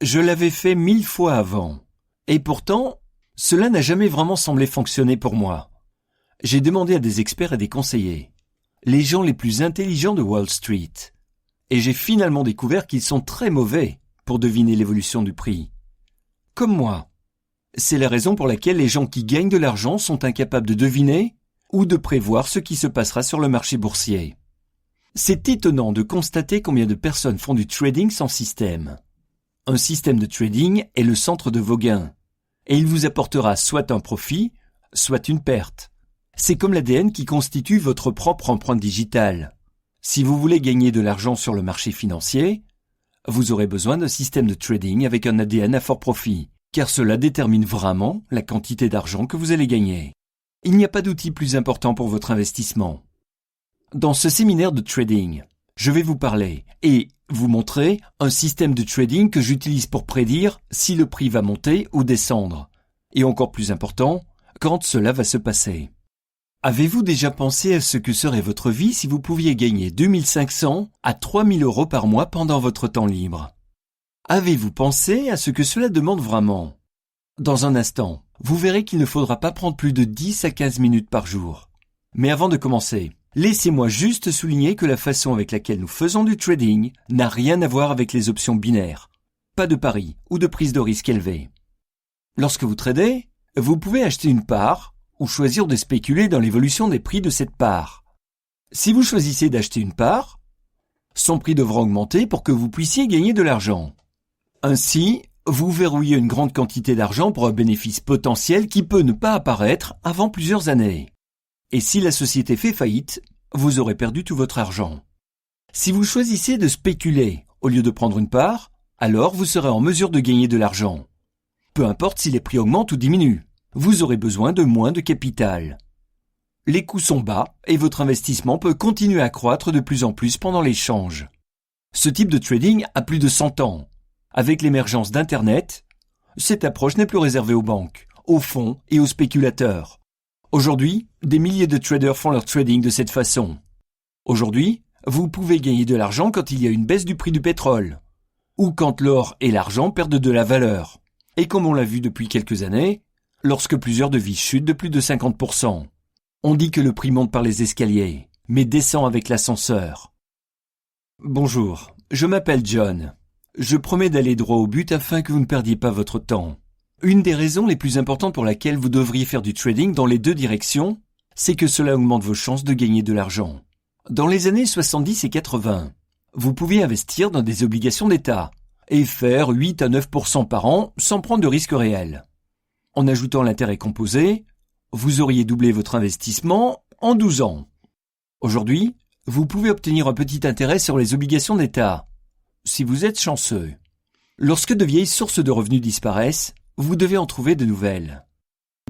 Je l'avais fait 1000 fois avant. Et pourtant, cela n'a jamais vraiment semblé fonctionner pour moi. J'ai demandé à des experts et des conseillers, les gens les plus intelligents de Wall Street. Et j'ai finalement découvert qu'ils sont très mauvais pour deviner l'évolution du prix. Comme moi. C'est la raison pour laquelle les gens qui gagnent de l'argent sont incapables de deviner ou de prévoir ce qui se passera sur le marché boursier. C'est étonnant de constater combien de personnes font du trading sans système. Un système de trading est le centre de vos gains, et il vous apportera soit un profit, soit une perte. C'est comme l'ADN qui constitue votre propre empreinte digitale. Si vous voulez gagner de l'argent sur le marché financier, vous aurez besoin d'un système de trading avec un ADN à fort profit, car cela détermine vraiment la quantité d'argent que vous allez gagner. Il n'y a pas d'outil plus important pour votre investissement. Dans ce séminaire de trading, je vais vous parler et vous montrer un système de trading que j'utilise pour prédire si le prix va monter ou descendre. Et encore plus important, quand cela va se passer. Avez-vous déjà pensé à ce que serait votre vie si vous pouviez gagner 2500 à 3000 € par mois pendant votre temps libre? Avez-vous pensé à ce que cela demande vraiment? Dans un instant, vous verrez qu'il ne faudra pas prendre plus de 10 à 15 minutes par jour. Mais avant de commencer, laissez-moi juste souligner que la façon avec laquelle nous faisons du trading n'a rien à voir avec les options binaires. Pas de pari ou de prise de risque élevée. Lorsque vous tradez, vous pouvez acheter une part ou choisir de spéculer dans l'évolution des prix de cette part. Si vous choisissez d'acheter une part, son prix devra augmenter pour que vous puissiez gagner de l'argent. Ainsi, vous verrouillez une grande quantité d'argent pour un bénéfice potentiel qui peut ne pas apparaître avant plusieurs années. Et si la société fait faillite, vous aurez perdu tout votre argent. Si vous choisissez de spéculer au lieu de prendre une part, alors vous serez en mesure de gagner de l'argent. Peu importe si les prix augmentent ou diminuent, vous aurez besoin de moins de capital. Les coûts sont bas et votre investissement peut continuer à croître de plus en plus pendant l'échange. Ce type de trading a plus de 100 ans. Avec l'émergence d'Internet, cette approche n'est plus réservée aux banques, aux fonds et aux spéculateurs. Aujourd'hui, des milliers de traders font leur trading de cette façon. Aujourd'hui, vous pouvez gagner de l'argent quand il y a une baisse du prix du pétrole, ou quand l'or et l'argent perdent de la valeur. Et comme on l'a vu depuis quelques années, lorsque plusieurs devises chutent de plus de 50%. On dit que le prix monte par les escaliers, mais descend avec l'ascenseur. Bonjour, je m'appelle John. Je promets d'aller droit au but afin que vous ne perdiez pas votre temps. Une des raisons les plus importantes pour laquelle vous devriez faire du trading dans les deux directions, c'est que cela augmente vos chances de gagner de l'argent. Dans les années 70 et 80, vous pouviez investir dans des obligations d'État et faire 8 à 9% par an sans prendre de risque réel. En ajoutant l'intérêt composé, vous auriez doublé votre investissement en 12 ans. Aujourd'hui, vous pouvez obtenir un petit intérêt sur les obligations d'État, si vous êtes chanceux. Lorsque de vieilles sources de revenus disparaissent, vous devez en trouver de nouvelles.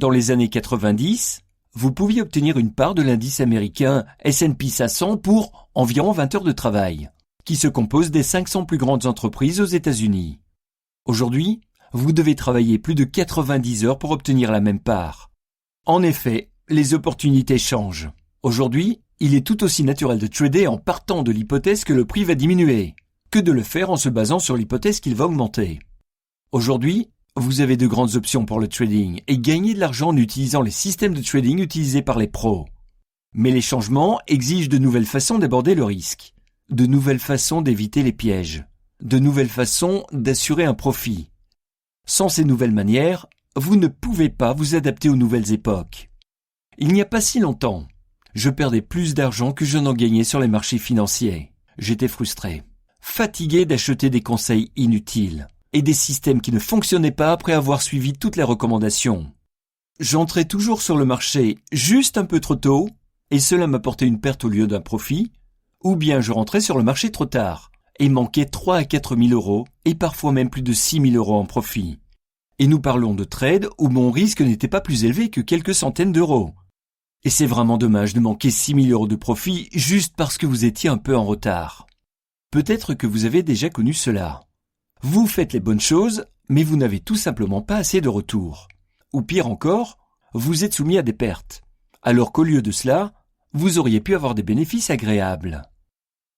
Dans les années 90, vous pouviez obtenir une part de l'indice américain S&P 500 pour environ 20 heures de travail, qui se compose des 500 plus grandes entreprises aux États-Unis. Aujourd'hui, vous devez travailler plus de 90 heures pour obtenir la même part. En effet, les opportunités changent. Aujourd'hui, il est tout aussi naturel de trader en partant de l'hypothèse que le prix va diminuer, que de le faire en se basant sur l'hypothèse qu'il va augmenter. Aujourd'hui, vous avez de grandes options pour le trading et gagner de l'argent en utilisant les systèmes de trading utilisés par les pros. Mais les changements exigent de nouvelles façons d'aborder le risque, de nouvelles façons d'éviter les pièges, de nouvelles façons d'assurer un profit. Sans ces nouvelles manières, vous ne pouvez pas vous adapter aux nouvelles époques. Il n'y a pas si longtemps, je perdais plus d'argent que je n'en gagnais sur les marchés financiers. J'étais frustré, fatigué d'acheter des conseils inutiles et des systèmes qui ne fonctionnaient pas après avoir suivi toutes les recommandations. J'entrais toujours sur le marché juste un peu trop tôt et cela m'apportait une perte au lieu d'un profit, ou bien je rentrais sur le marché trop tard et manquait 3 à 4 000 € et parfois même plus de 6 000 € en profit. Et nous parlons de trades où mon risque n'était pas plus élevé que quelques centaines d'euros. Et c'est vraiment dommage de manquer 6 000 € de profit juste parce que vous étiez un peu en retard. Peut-être que vous avez déjà connu cela. Vous faites les bonnes choses, mais vous n'avez tout simplement pas assez de retour. Ou pire encore, vous êtes soumis à des pertes, alors qu'au lieu de cela, vous auriez pu avoir des bénéfices agréables.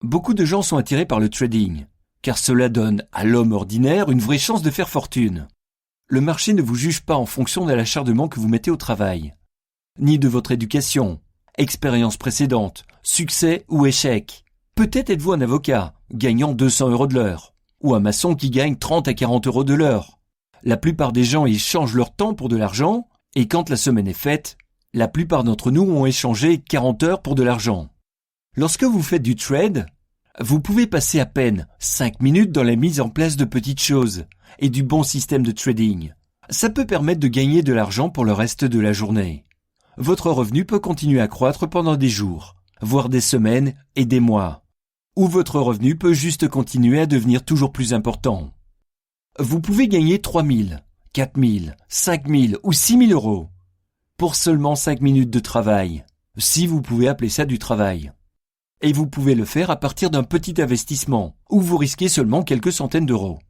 Beaucoup de gens sont attirés par le trading, car cela donne à l'homme ordinaire une vraie chance de faire fortune. Le marché ne vous juge pas en fonction de l'acharnement que vous mettez au travail, ni de votre éducation, expérience précédente, succès ou échec. Peut-être êtes-vous un avocat, gagnant 200 € de l'heure, ou un maçon qui gagne 30 à 40 € de l'heure. La plupart des gens échangent leur temps pour de l'argent, et quand la semaine est faite, la plupart d'entre nous ont échangé 40 heures pour de l'argent. Lorsque vous faites du trade, vous pouvez passer à peine 5 minutes dans la mise en place de petites choses et du bon système de trading. Ça peut permettre de gagner de l'argent pour le reste de la journée. Votre revenu peut continuer à croître pendant des jours, voire des semaines et des mois. Ou votre revenu peut juste continuer à devenir toujours plus important. Vous pouvez gagner 3 000, 4 000, 5 000 ou 6 000 € pour seulement 5 minutes de travail, si vous pouvez appeler ça du travail. Et vous pouvez le faire à partir d'un petit investissement, où vous risquez seulement quelques centaines d'euros.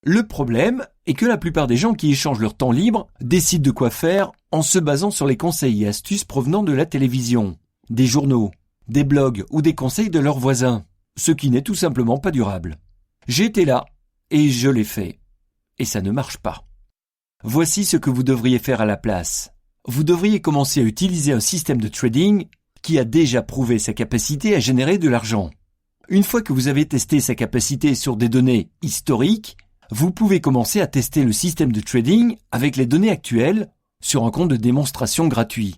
Le problème est que la plupart des gens qui échangent leur temps libre décident de quoi faire en se basant sur les conseils et astuces provenant de la télévision, des journaux, des blogs ou des conseils de leurs voisins, ce qui n'est tout simplement pas durable. J'ai été là, et je l'ai fait. Et ça ne marche pas. Voici ce que vous devriez faire à la place. Vous devriez commencer à utiliser un système de trading qui a déjà prouvé sa capacité à générer de l'argent. Une fois que vous avez testé sa capacité sur des données historiques, vous pouvez commencer à tester le système de trading avec les données actuelles sur un compte de démonstration gratuit,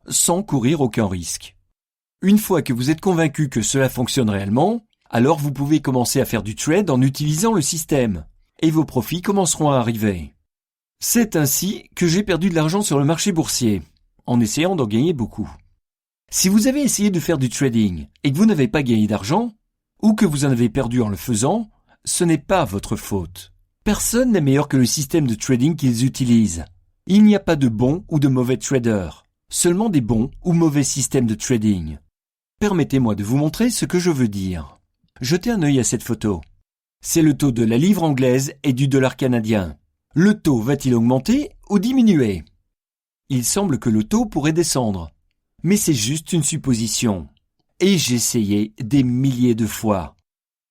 sans courir aucun risque. Une fois que vous êtes convaincu que cela fonctionne réellement, alors vous pouvez commencer à faire du trade en utilisant le système, et vos profits commenceront à arriver. C'est ainsi que j'ai perdu de l'argent sur le marché boursier, en essayant d'en gagner beaucoup. Si vous avez essayé de faire du trading et que vous n'avez pas gagné d'argent, ou que vous en avez perdu en le faisant, ce n'est pas votre faute. Personne n'est meilleur que le système de trading qu'ils utilisent. Il n'y a pas de bons ou de mauvais traders, seulement des bons ou mauvais systèmes de trading. Permettez-moi de vous montrer ce que je veux dire. Jetez un œil à cette photo. C'est le taux de la livre anglaise et du dollar canadien. Le taux va-t-il augmenter ou diminuer? Il semble que le taux pourrait descendre. Mais c'est juste une supposition. Et j'ai essayé des milliers de fois.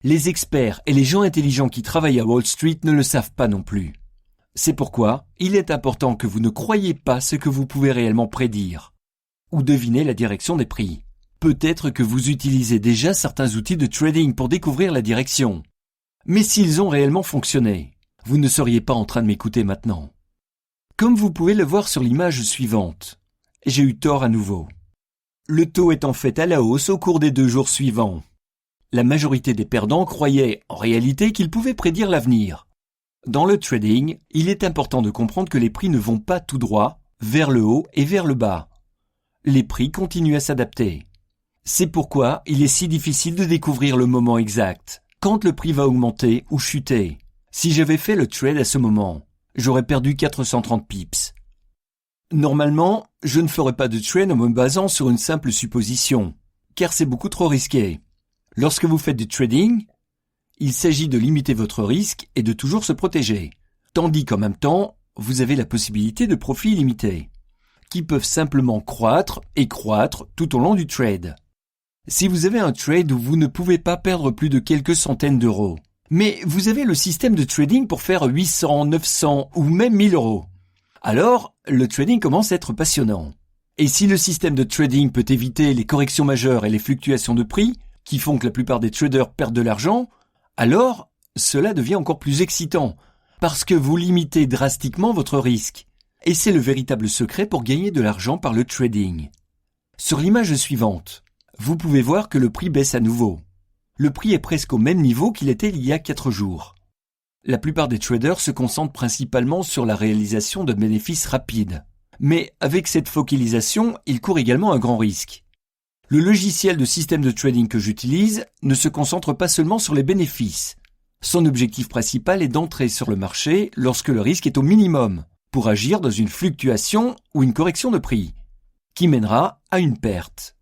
Les experts et les gens intelligents qui travaillent à Wall Street ne le savent pas non plus. C'est pourquoi il est important que vous ne croyiez pas ce que vous pouvez réellement prédire, ou deviner la direction des prix. Peut-être que vous utilisez déjà certains outils de trading pour découvrir la direction. Mais s'ils ont réellement fonctionné, vous ne seriez pas en train de m'écouter maintenant. Comme vous pouvez le voir sur l'image suivante, j'ai eu tort à nouveau. Le taux est en fait à la hausse au cours des 2 jours suivants. La majorité des perdants croyaient en réalité qu'ils pouvaient prédire l'avenir. Dans le trading, il est important de comprendre que les prix ne vont pas tout droit, vers le haut et vers le bas. Les prix continuent à s'adapter. C'est pourquoi il est si difficile de découvrir le moment exact, quand le prix va augmenter ou chuter. Si j'avais fait le trade à ce moment, j'aurais perdu 430 pips. Normalement, je ne ferai pas de trade en me basant sur une simple supposition, car c'est beaucoup trop risqué. Lorsque vous faites du trading, il s'agit de limiter votre risque et de toujours se protéger, tandis qu'en même temps, vous avez la possibilité de profits illimités, qui peuvent simplement croître et croître tout au long du trade. Si vous avez un trade où vous ne pouvez pas perdre plus de quelques centaines d'euros, mais vous avez le système de trading pour faire 800, 900 ou même 1000 €, alors le trading commence à être passionnant. Et si le système de trading peut éviter les corrections majeures et les fluctuations de prix, qui font que la plupart des traders perdent de l'argent, alors cela devient encore plus excitant, parce que vous limitez drastiquement votre risque. Et c'est le véritable secret pour gagner de l'argent par le trading. Sur l'image suivante, vous pouvez voir que le prix baisse à nouveau. Le prix est presque au même niveau qu'il était il y a 4 jours. La plupart des traders se concentrent principalement sur la réalisation de bénéfices rapides. Mais avec cette focalisation, ils courent également un grand risque. Le logiciel de système de trading que j'utilise ne se concentre pas seulement sur les bénéfices. Son objectif principal est d'entrer sur le marché lorsque le risque est au minimum, pour agir dans une fluctuation ou une correction de prix, qui mènera à une perte.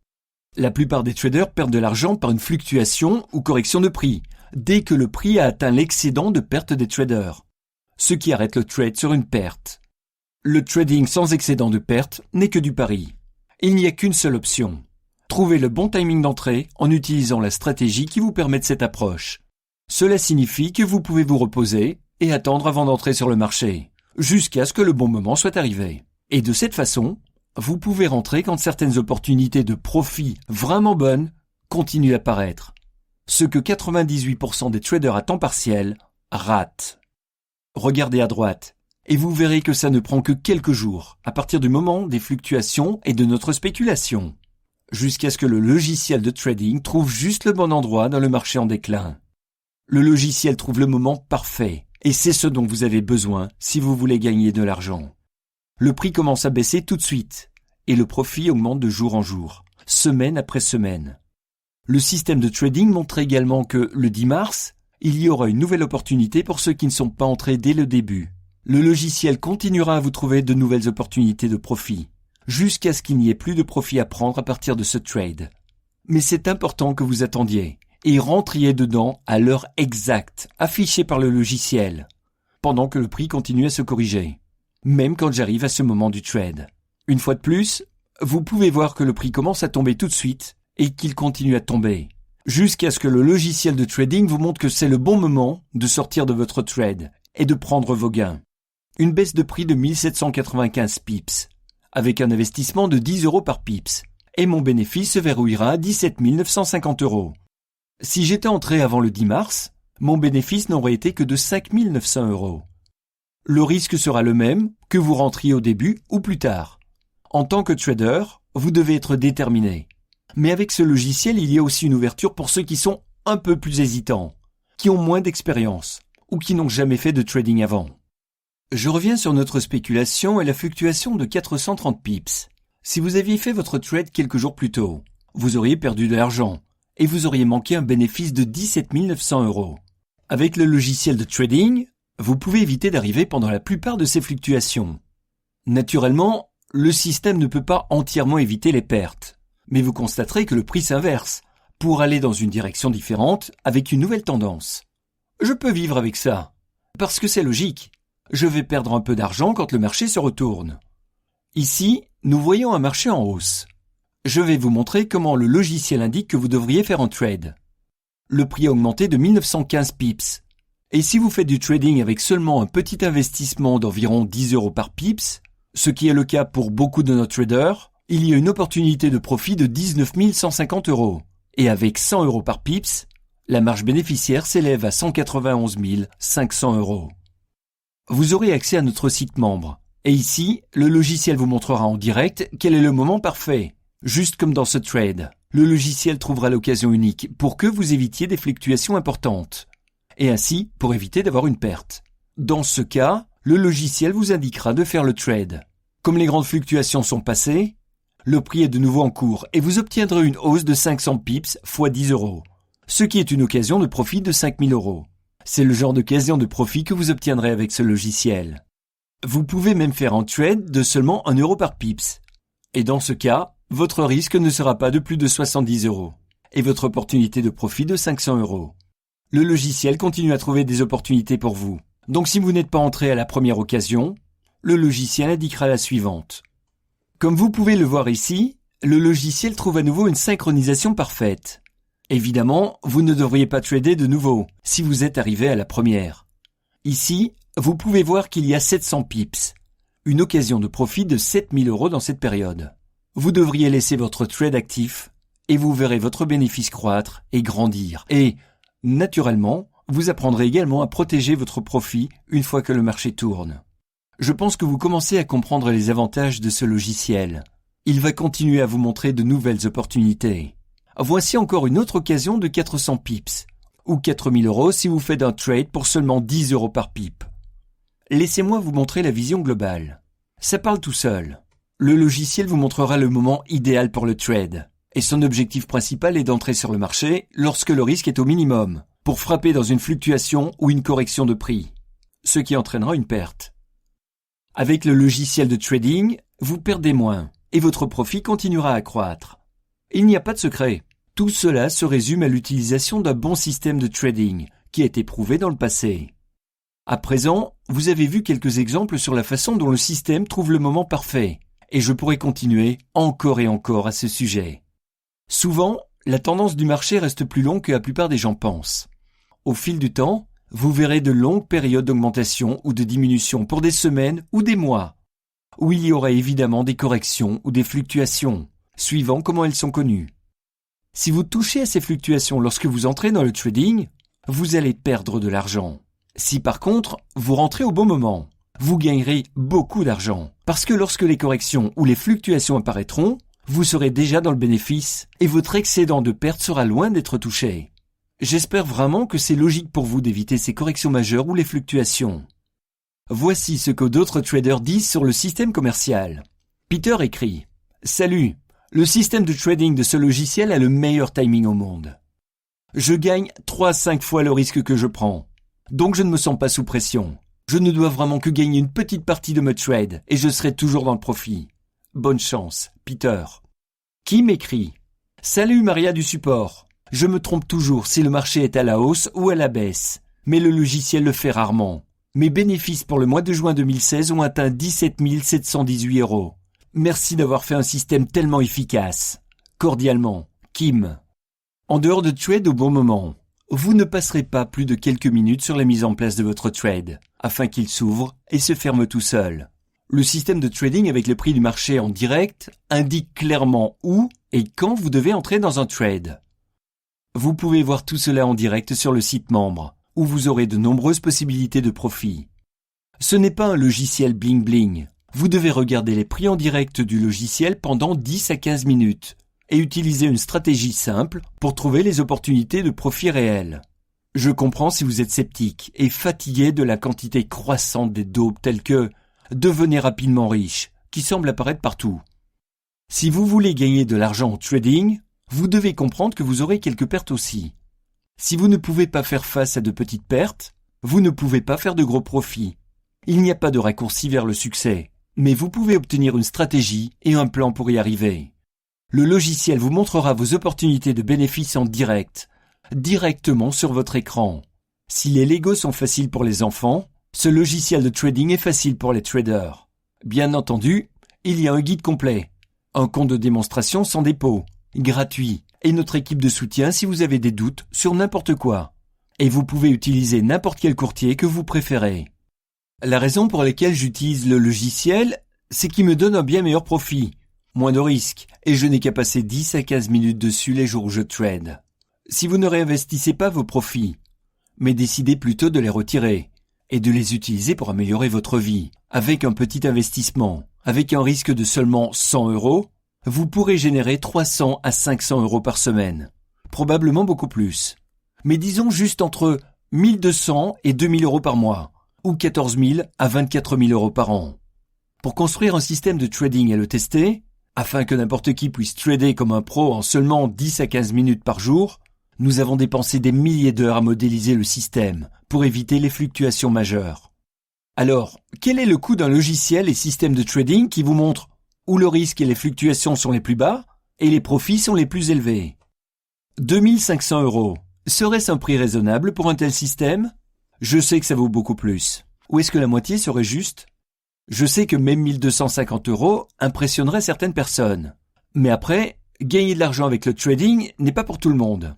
La plupart des traders perdent de l'argent par une fluctuation ou correction de prix, dès que le prix a atteint l'excédent de perte des traders, ce qui arrête le trade sur une perte. Le trading sans excédent de perte n'est que du pari. Il n'y a qu'une seule option. Trouvez le bon timing d'entrée en utilisant la stratégie qui vous permet de cette approche. Cela signifie que vous pouvez vous reposer et attendre avant d'entrer sur le marché, jusqu'à ce que le bon moment soit arrivé. Et de cette façon, vous pouvez rentrer quand certaines opportunités de profit vraiment bonnes continuent à apparaître. Ce que 98% des traders à temps partiel ratent. Regardez à droite, et vous verrez que ça ne prend que quelques jours, à partir du moment des fluctuations et de notre spéculation, jusqu'à ce que le logiciel de trading trouve juste le bon endroit dans le marché en déclin. Le logiciel trouve le moment parfait, et c'est ce dont vous avez besoin si vous voulez gagner de l'argent. Le prix commence à baisser tout de suite, et le profit augmente de jour en jour, semaine après semaine. Le système de trading montre également que, le 10 mars, il y aura une nouvelle opportunité pour ceux qui ne sont pas entrés dès le début. Le logiciel continuera à vous trouver de nouvelles opportunités de profit, jusqu'à ce qu'il n'y ait plus de profit à prendre à partir de ce trade. Mais c'est important que vous attendiez et rentriez dedans à l'heure exacte, affichée par le logiciel, pendant que le prix continue à se corriger, même quand j'arrive à ce moment du trade. Une fois de plus, vous pouvez voir que le prix commence à tomber tout de suite et qu'il continue à tomber, jusqu'à ce que le logiciel de trading vous montre que c'est le bon moment de sortir de votre trade et de prendre vos gains. Une baisse de prix de 1795 pips, avec un investissement de 10 € par pips, et mon bénéfice se verrouillera à 17 950 €. Si j'étais entré avant le 10 mars, mon bénéfice n'aurait été que de 5 900 €. Le risque sera le même que vous rentriez au début ou plus tard. En tant que trader, vous devez être déterminé. Mais avec ce logiciel, il y a aussi une ouverture pour ceux qui sont un peu plus hésitants, qui ont moins d'expérience, ou qui n'ont jamais fait de trading avant. Je reviens sur notre spéculation et la fluctuation de 430 pips. Si vous aviez fait votre trade quelques jours plus tôt, vous auriez perdu de l'argent et vous auriez manqué un bénéfice de 17 900 €. Avec le logiciel de trading, vous pouvez éviter d'arriver pendant la plupart de ces fluctuations. Naturellement, le système ne peut pas entièrement éviter les pertes, mais vous constaterez que le prix s'inverse pour aller dans une direction différente avec une nouvelle tendance. Je peux vivre avec ça, parce que c'est logique. Je vais perdre un peu d'argent quand le marché se retourne. Ici, nous voyons un marché en hausse. Je vais vous montrer comment le logiciel indique que vous devriez faire un trade. Le prix a augmenté de 1915 pips. Et si vous faites du trading avec seulement un petit investissement d'environ 10 € par pips, ce qui est le cas pour beaucoup de nos traders, il y a une opportunité de profit de 19 150 €. Et avec 100 € par pips, la marge bénéficiaire s'élève à 191 500 €. Vous aurez accès à notre site membre. Et ici, le logiciel vous montrera en direct quel est le moment parfait. Juste comme dans ce trade, le logiciel trouvera l'occasion unique pour que vous évitiez des fluctuations importantes. Et ainsi, pour éviter d'avoir une perte. Dans ce cas, le logiciel vous indiquera de faire le trade. Comme les grandes fluctuations sont passées, le prix est de nouveau en cours et vous obtiendrez une hausse de 500 pips x 10 €, ce qui est une occasion de profit de 5000 €. C'est le genre d'occasion de profit que vous obtiendrez avec ce logiciel. Vous pouvez même faire un trade de seulement 1 € par pips. Et dans ce cas, votre risque ne sera pas de plus de 70 € et votre opportunité de profit de 500 €. Le logiciel continue à trouver des opportunités pour vous. Donc si vous n'êtes pas entré à la première occasion, le logiciel indiquera la suivante. Comme vous pouvez le voir ici, le logiciel trouve à nouveau une synchronisation parfaite. Évidemment, vous ne devriez pas trader de nouveau si vous êtes arrivé à la première. Ici, vous pouvez voir qu'il y a 700 pips, une occasion de profit de 7000 € dans cette période. Vous devriez laisser votre trade actif et vous verrez votre bénéfice croître et grandir. Et, naturellement, vous apprendrez également à protéger votre profit une fois que le marché tourne. Je pense que vous commencez à comprendre les avantages de ce logiciel. Il va continuer à vous montrer de nouvelles opportunités. Voici encore une autre occasion de 400 pips, ou 4000 € si vous faites un trade pour seulement 10 € par pip. Laissez-moi vous montrer la vision globale. Ça parle tout seul. Le logiciel vous montrera le moment idéal pour le trade, et son objectif principal est d'entrer sur le marché lorsque le risque est au minimum, pour frapper dans une fluctuation ou une correction de prix, ce qui entraînera une perte. Avec le logiciel de trading, vous perdez moins, et votre profit continuera à croître. Il n'y a pas de secret. Tout cela se résume à l'utilisation d'un bon système de trading, qui a été prouvé dans le passé. À présent, vous avez vu quelques exemples sur la façon dont le système trouve le moment parfait, et je pourrais continuer encore et encore à ce sujet. Souvent, la tendance du marché reste plus longue que la plupart des gens pensent. Au fil du temps, vous verrez de longues périodes d'augmentation ou de diminution pour des semaines ou des mois, où il y aurait évidemment des corrections ou des fluctuations, suivant comment elles sont connues. Si vous touchez à ces fluctuations lorsque vous entrez dans le trading, vous allez perdre de l'argent. Si par contre, vous rentrez au bon moment, vous gagnerez beaucoup d'argent, parce que lorsque les corrections ou les fluctuations apparaîtront, vous serez déjà dans le bénéfice et votre excédent de perte sera loin d'être touché. J'espère vraiment que c'est logique pour vous d'éviter ces corrections majeures ou les fluctuations. Voici ce que d'autres traders disent sur le système commercial. Peter écrit « Salut, le système de trading de ce logiciel a le meilleur timing au monde. Je gagne 3-5 fois le risque que je prends, donc je ne me sens pas sous pression. Je ne dois vraiment que gagner une petite partie de mes trades et je serai toujours dans le profit. Bonne chance, Peter. » Kim écrit « Salut Maria du support. Je me trompe toujours si le marché est à la hausse ou à la baisse, mais le logiciel le fait rarement. Mes bénéfices pour le mois de juin 2016 ont atteint 17 718 €. Merci d'avoir fait un système tellement efficace. Cordialement, Kim. » En dehors de trade au bon moment, vous ne passerez pas plus de quelques minutes sur la mise en place de votre trade, afin qu'il s'ouvre et se ferme tout seul. Le système de trading avec le prix du marché en direct indique clairement où et quand vous devez entrer dans un trade. Vous pouvez voir tout cela en direct sur le site membre, où vous aurez de nombreuses possibilités de profit. Ce n'est pas un logiciel bling bling. Vous devez regarder les prix en direct du logiciel pendant 10 à 15 minutes et utiliser une stratégie simple pour trouver les opportunités de profit réels. Je comprends si vous êtes sceptique et fatigué de la quantité croissante des dopes telles que « devenez rapidement riche » qui semblent apparaître partout. Si vous voulez gagner de l'argent au trading, vous devez comprendre que vous aurez quelques pertes aussi. Si vous ne pouvez pas faire face à de petites pertes, vous ne pouvez pas faire de gros profits. Il n'y a pas de raccourci vers le succès, mais vous pouvez obtenir une stratégie et un plan pour y arriver. Le logiciel vous montrera vos opportunités de bénéfices en direct, directement sur votre écran. Si les Legos sont faciles pour les enfants, ce logiciel de trading est facile pour les traders. Bien entendu, il y a un guide complet, un compte de démonstration sans dépôt, gratuit, et notre équipe de soutien si vous avez des doutes sur n'importe quoi. Et vous pouvez utiliser n'importe quel courtier que vous préférez. La raison pour laquelle j'utilise le logiciel, c'est qu'il me donne un bien meilleur profit, moins de risques, et je n'ai qu'à passer 10 à 15 minutes dessus les jours où je trade. Si vous ne réinvestissez pas vos profits, mais décidez plutôt de les retirer, et de les utiliser pour améliorer votre vie, avec un petit investissement, avec un risque de seulement 100 €, vous pourrez générer 300 à 500 € par semaine. Probablement beaucoup plus. Mais disons juste entre 1200 et 2000 € par mois, ou 14 000 à 24 000 € par an. Pour construire un système de trading et le tester, afin que n'importe qui puisse trader comme un pro en seulement 10 à 15 minutes par jour, nous avons dépensé des milliers d'heures à modéliser le système pour éviter les fluctuations majeures. Alors, quel est le coût d'un logiciel et système de trading qui vous montre où le risque et les fluctuations sont les plus bas et les profits sont les plus élevés? 2500 €. Serait-ce un prix raisonnable pour un tel système? Je sais que ça vaut beaucoup plus. Ou est-ce que la moitié serait juste? Je sais que même 1250 € impressionnerait certaines personnes. Mais après, gagner de l'argent avec le trading n'est pas pour tout le monde.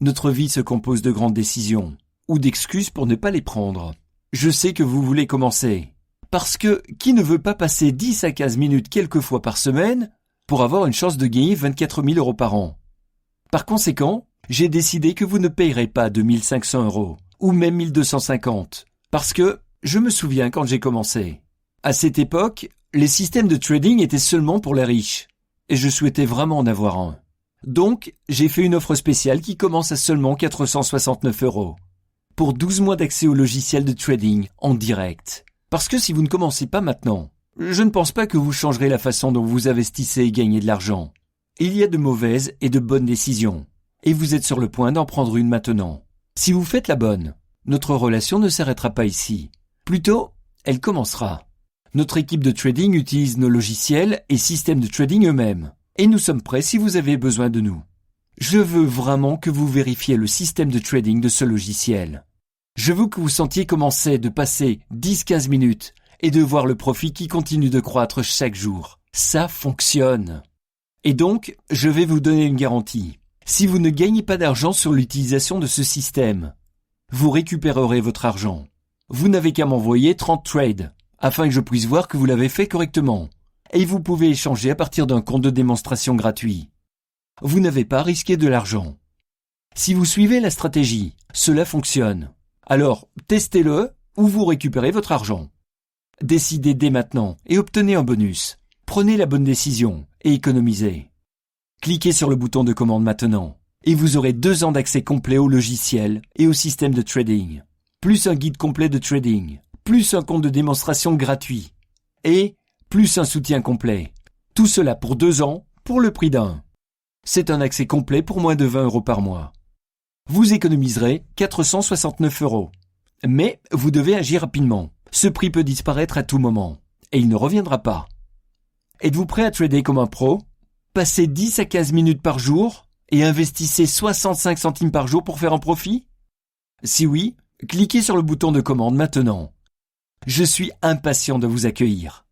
Notre vie se compose de grandes décisions, ou d'excuses pour ne pas les prendre. Je sais que vous voulez commencer. Parce que qui ne veut pas passer 10 à 15 minutes quelques fois par semaine pour avoir une chance de gagner 24 000 € par an? Par conséquent, j'ai décidé que vous ne payerez pas 2500 € ou même 1250, parce que je me souviens quand j'ai commencé. À cette époque, les systèmes de trading étaient seulement pour les riches, et je souhaitais vraiment en avoir un. Donc, j'ai fait une offre spéciale qui commence à seulement 469 €, pour 12 mois d'accès au logiciel de trading en direct. Parce que si vous ne commencez pas maintenant, je ne pense pas que vous changerez la façon dont vous investissez et gagnez de l'argent. Il y a de mauvaises et de bonnes décisions, et vous êtes sur le point d'en prendre une maintenant. Si vous faites la bonne, notre relation ne s'arrêtera pas ici. Plutôt, elle commencera. Notre équipe de trading utilise nos logiciels et systèmes de trading eux-mêmes, et nous sommes prêts si vous avez besoin de nous. Je veux vraiment que vous vérifiez le système de trading de ce logiciel. Je veux que vous sentiez comment c'est de passer 10-15 minutes et de voir le profit qui continue de croître chaque jour. Ça fonctionne. Et donc, je vais vous donner une garantie. Si vous ne gagnez pas d'argent sur l'utilisation de ce système, Vous récupérerez votre argent. Vous n'avez qu'à m'envoyer 30 trades, afin que je puisse voir que vous l'avez fait correctement. Et vous pouvez échanger à partir d'un compte de démonstration gratuit. Vous n'avez pas risqué de l'argent. Si vous suivez la stratégie, cela fonctionne. Alors, testez-le ou vous récupérez votre argent. Décidez dès maintenant et obtenez un bonus. Prenez la bonne décision et économisez. Cliquez sur le bouton de commande maintenant et vous aurez 2 ans d'accès complet au logiciel et au système de trading, plus un guide complet de trading, plus un compte de démonstration gratuit et plus un soutien complet. Tout cela pour 2 ans pour le prix d'un. C'est un accès complet pour moins de 20 € par mois. Vous économiserez 469 €. Mais vous devez agir rapidement. Ce prix peut disparaître à tout moment et il ne reviendra pas. Êtes-vous prêt à trader comme un pro? Passez 10 à 15 minutes par jour et investissez 65 centimes par jour pour faire un profit? Si oui, cliquez sur le bouton de commande maintenant. Je suis impatient de vous accueillir.